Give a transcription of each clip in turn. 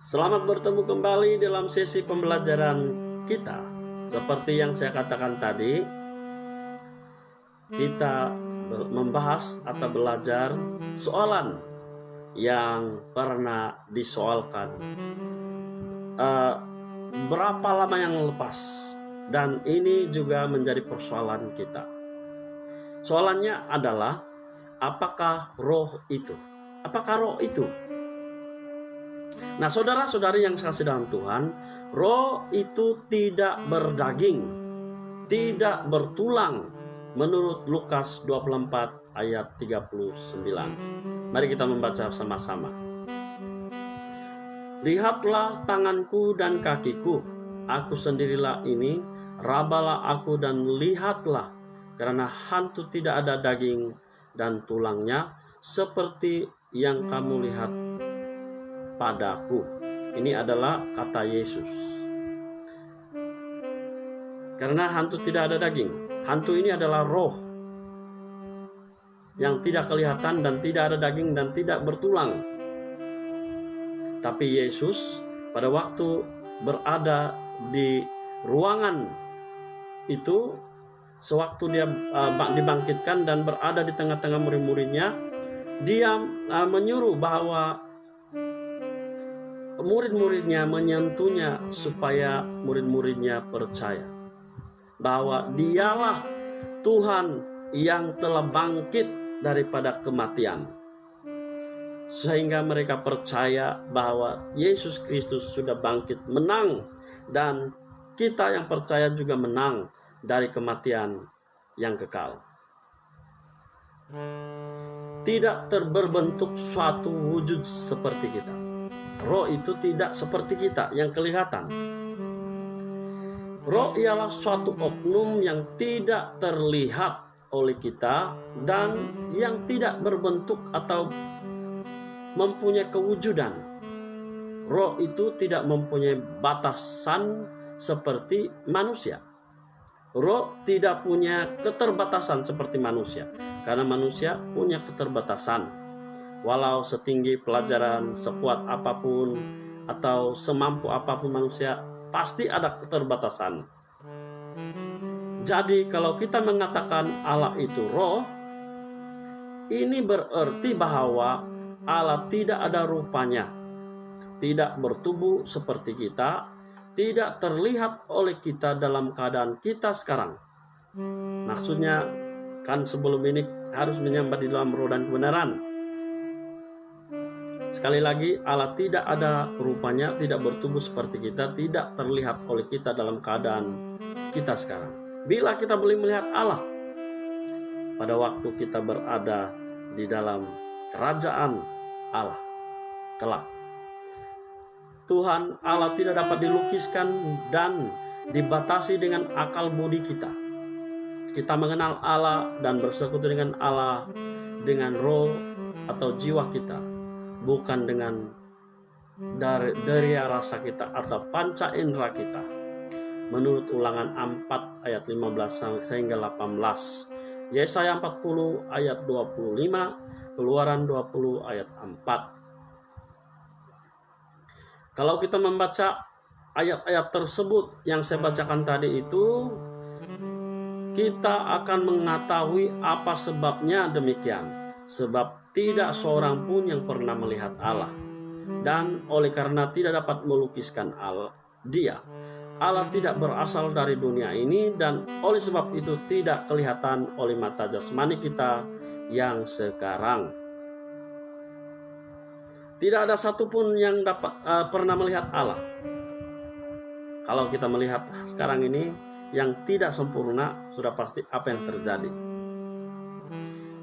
Selamat bertemu kembali dalam sesi pembelajaran kita. Seperti yang saya katakan tadi, kita membahas atau belajar soalan yang pernah disoalkan berapa lama yang lepas, dan ini juga menjadi persoalan kita. Soalannya adalah, apakah roh itu? Apakah roh itu? Nah, saudara-saudari yang kasih dalam Tuhan, roh itu tidak berdaging, tidak bertulang, menurut Lukas 24 ayat 39. Mari kita membaca sama-sama. Lihatlah tanganku dan kakiku, aku sendirilah ini, rabalah aku dan lihatlah, karena hantu tidak ada daging dan tulangnya, seperti yang kamu lihat padaku. Ini adalah kata Yesus. Karena hantu tidak ada daging, hantu ini adalah roh yang tidak kelihatan dan tidak ada daging dan tidak bertulang. Tapi Yesus pada waktu berada di ruangan itu, sewaktu dia dibangkitkan dan berada di tengah-tengah murid-muridnya, dia menyuruh bahwa murid-muridnya menyentuhnya supaya murid-muridnya percaya bahwa dialah Tuhan yang telah bangkit daripada kematian, sehingga mereka percaya bahwa Yesus Kristus sudah bangkit menang, dan kita yang percaya juga menang dari kematian yang kekal. Tidak berbentuk suatu wujud seperti kita. Roh itu tidak seperti kita yang kelihatan. Roh ialah suatu oknum yang tidak terlihat oleh kita dan yang tidak berbentuk atau mempunyai kewujudan. Roh itu tidak mempunyai batasan seperti manusia. Roh tidak punya keterbatasan seperti manusia, karena manusia punya keterbatasan. Walau setinggi pelajaran, sekuat apapun, atau semampu apapun manusia, pasti ada keterbatasan. Jadi kalau kita mengatakan Allah itu roh, ini berarti bahwa Allah tidak ada rupanya, tidak bertubuh seperti kita, tidak terlihat oleh kita dalam keadaan kita sekarang. Maksudnya kan sebelum ini harus menyembah di dalam roh dan kebenaran. Sekali lagi, Allah tidak ada rupanya, tidak bertubuh seperti kita, tidak terlihat oleh kita dalam keadaan kita sekarang. Bila kita boleh melihat Allah pada waktu kita berada di dalam kerajaan Allah kelak. Tuhan Allah tidak dapat dilukiskan dan dibatasi dengan akal budi kita. Kita mengenal Allah dan bersekutu dengan Allah dengan roh atau jiwa kita, bukan dengan dari rasa kita atau panca indera kita. Menurut Ulangan 4 ayat 15 sehingga 18, Yesaya 40 ayat 25, Keluaran 20 ayat 4. Kalau kita membaca ayat-ayat tersebut yang saya bacakan tadi itu, kita akan mengetahui apa sebabnya demikian. Sebab tidak seorang pun yang pernah melihat Allah, dan oleh karena tidak dapat melukiskan Dia, Allah tidak berasal dari dunia ini, dan oleh sebab itu tidak kelihatan oleh mata jasmani kita yang sekarang. Tidak ada satupun yang dapat pernah melihat Allah. Kalau kita melihat sekarang ini yang tidak sempurna, sudah pasti apa yang terjadi.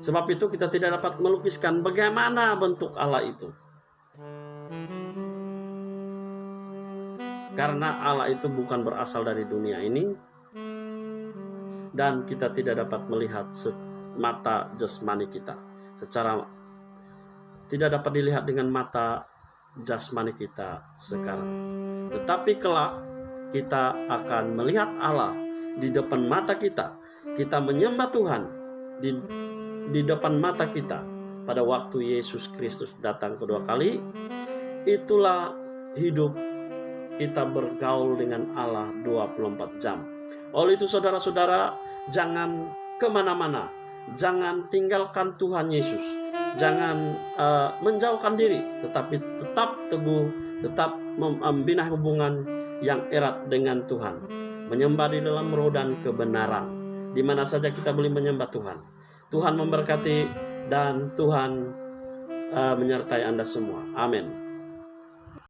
Sebab itu kita tidak dapat melukiskan bagaimana bentuk Allah itu. Karena Allah itu bukan berasal dari dunia ini, dan kita tidak dapat melihat mata jasmani kita. Tidak dapat dilihat dengan mata jasmani kita sekarang. Tetapi kelak kita akan melihat Allah di depan mata kita. Kita menyembah Tuhan di depan mata kita pada waktu Yesus Kristus datang kedua kali. Itulah hidup kita bergaul dengan Allah 24 jam. Oleh itu saudara-saudara, jangan kemana-mana, jangan tinggalkan Tuhan Yesus, jangan menjauhkan diri, tetapi tetap teguh, tetap membina hubungan yang erat dengan Tuhan, menyembah di dalam roh dan kebenaran. Di mana saja kita boleh menyembah Tuhan. Tuhan memberkati dan Tuhan menyertai Anda semua. Amin.